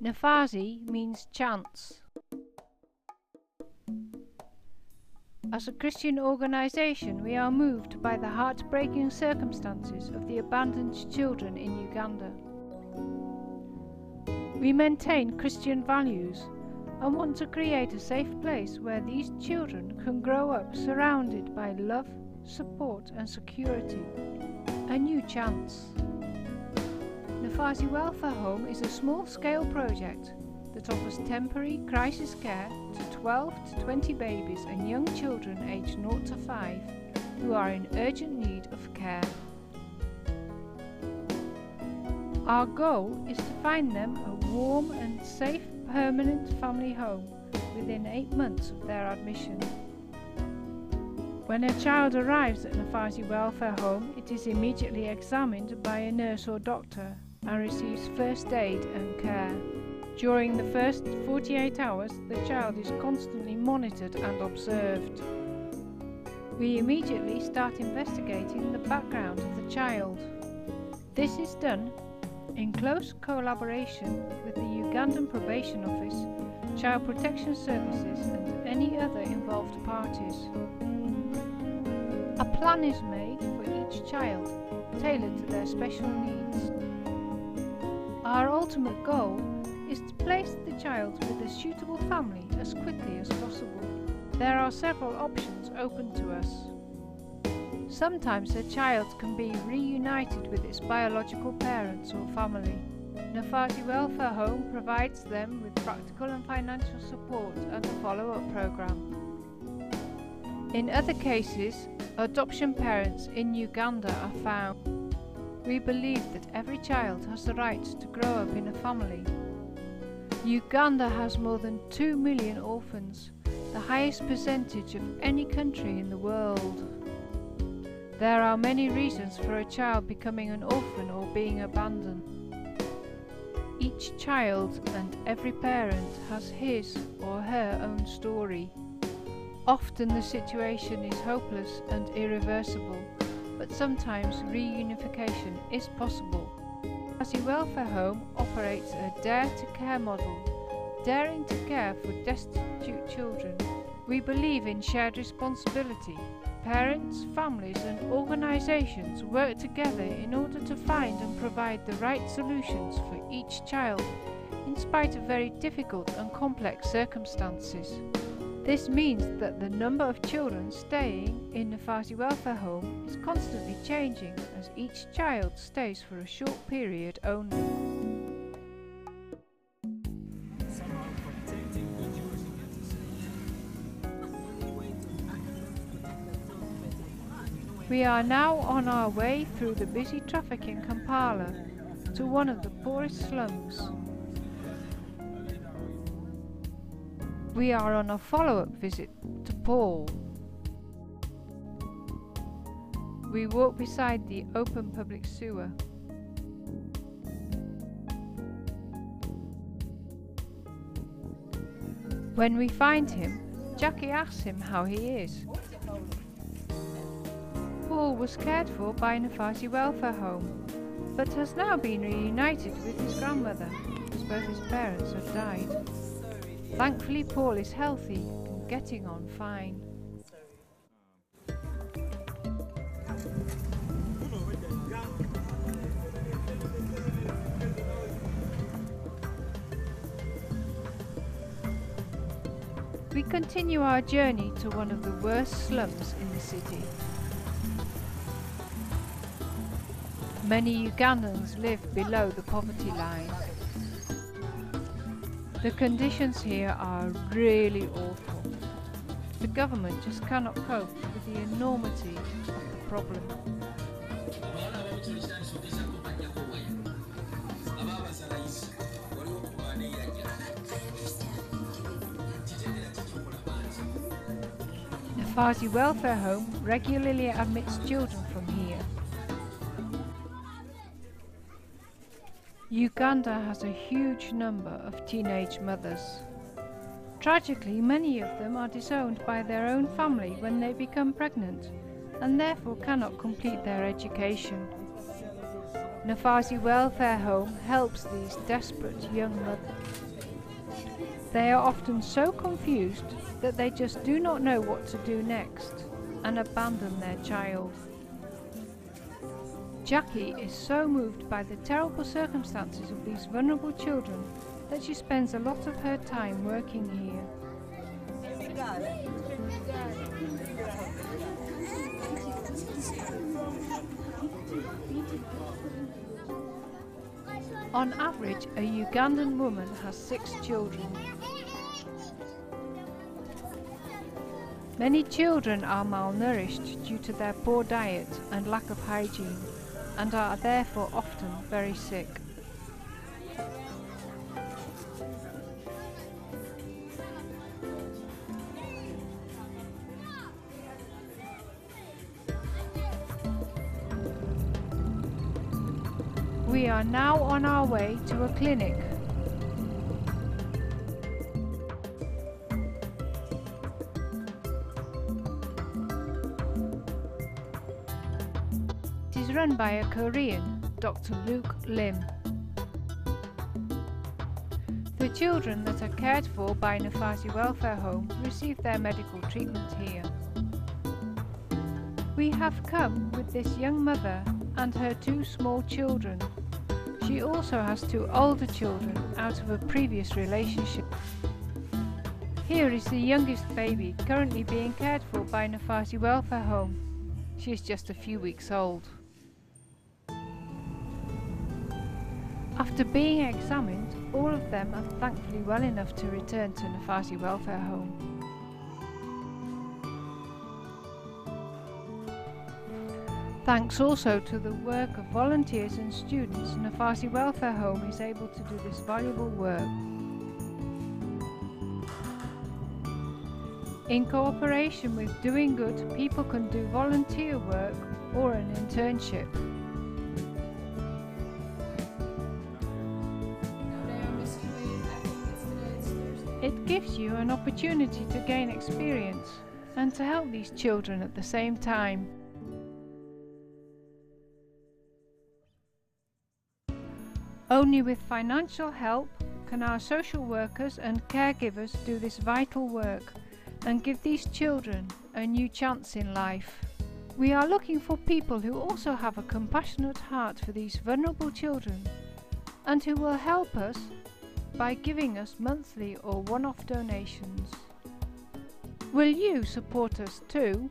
Nafasi means chance. As a Christian organisation, we are moved by the heartbreaking circumstances of the abandoned children in Uganda. We maintain Christian values and want to create a safe place where these children can grow up surrounded by love, support and security. A new chance. Nafasi Welfare Home is a small-scale project that offers temporary crisis care to 12 to 20 babies and young children aged 0 to 5 who are in urgent need of care. Our goal is to find them a warm and safe permanent family home within 8 months of their admission. When a child arrives at Nafasi Welfare Home, it is immediately examined by a nurse or doctor and receives first aid and care. During the first 48 hours, the child is constantly monitored and observed. We immediately start investigating the background of the child. This is done in close collaboration with the Ugandan Probation Office, Child Protection Services and any other involved parties. A plan is made for each child, tailored to their special needs. Our ultimate goal is to place the child with a suitable family as quickly as possible. There are several options open to us. Sometimes a child can be reunited with its biological parents or family. Nafasi Welfare Home provides them with practical and financial support and a follow-up program. In other cases, adoption parents in Uganda are found. We believe that every child has the right to grow up in a family. Uganda has more than 2 million orphans, the highest percentage of any country in the world. There are many reasons for a child becoming an orphan or being abandoned. Each child and every parent has his or her own story. Often the situation is hopeless and irreversible, but sometimes reunification is possible. Nafasi Welfare Home operates a Dare to Care model, daring to care for destitute children. We believe in shared responsibility. Parents, families and organisations work together in order to find and provide the right solutions for each child, in spite of very difficult and complex circumstances. This means that the number of children staying in Nafasi Welfare Home is constantly changing, as each child stays for a short period only. We are now on our way through the busy traffic in Kampala to one of the poorest slums. We are on a follow-up visit to Paul. We walk beside the open public sewer. When we find him, Jackie asks him how he is. Paul was cared for by Nafasi Welfare Home, but has now been reunited with his grandmother, as both his parents have died. Thankfully, Paul is healthy and getting on fine. We continue our journey to one of the worst slums in the city. Many Ugandans live below the poverty line. The conditions here are really awful. The government just cannot cope with the enormity of the problem. Nafasi Welfare Home regularly admits children from here. Uganda has a huge number of teenage mothers. Tragically, many of them are disowned by their own family when they become pregnant and therefore cannot complete their education. Nafasi Welfare Home helps these desperate young mothers. They are often so confused that they just do not know what to do next and abandon their child. Jackie is so moved by the terrible circumstances of these vulnerable children that she spends a lot of her time working here. On average, a Ugandan woman has 6 children. Many children are malnourished due to their poor diet and lack of hygiene, and are therefore often very sick. We are now on our way to a clinic. It is run by a Korean, Dr. Luke Lim. The children that are cared for by Nafasi Welfare Home receive their medical treatment here. We have come with this young mother and her 2 small children. She also has 2 older children out of a previous relationship. Here is the youngest baby currently being cared for by Nafasi Welfare Home. She is just a few weeks old. After being examined, all of them are thankfully well enough to return to Nafasi Welfare Home. Thanks also to the work of volunteers and students, Nafasi Welfare Home is able to do this valuable work. In cooperation with Doing Good, people can do volunteer work or an internship. It gives you an opportunity to gain experience and to help these children at the same time. Only with financial help can our social workers and caregivers do this vital work and give these children a new chance in life. We are looking for people who also have a compassionate heart for these vulnerable children and who will help us by giving us monthly or one-off donations. Will you support us too?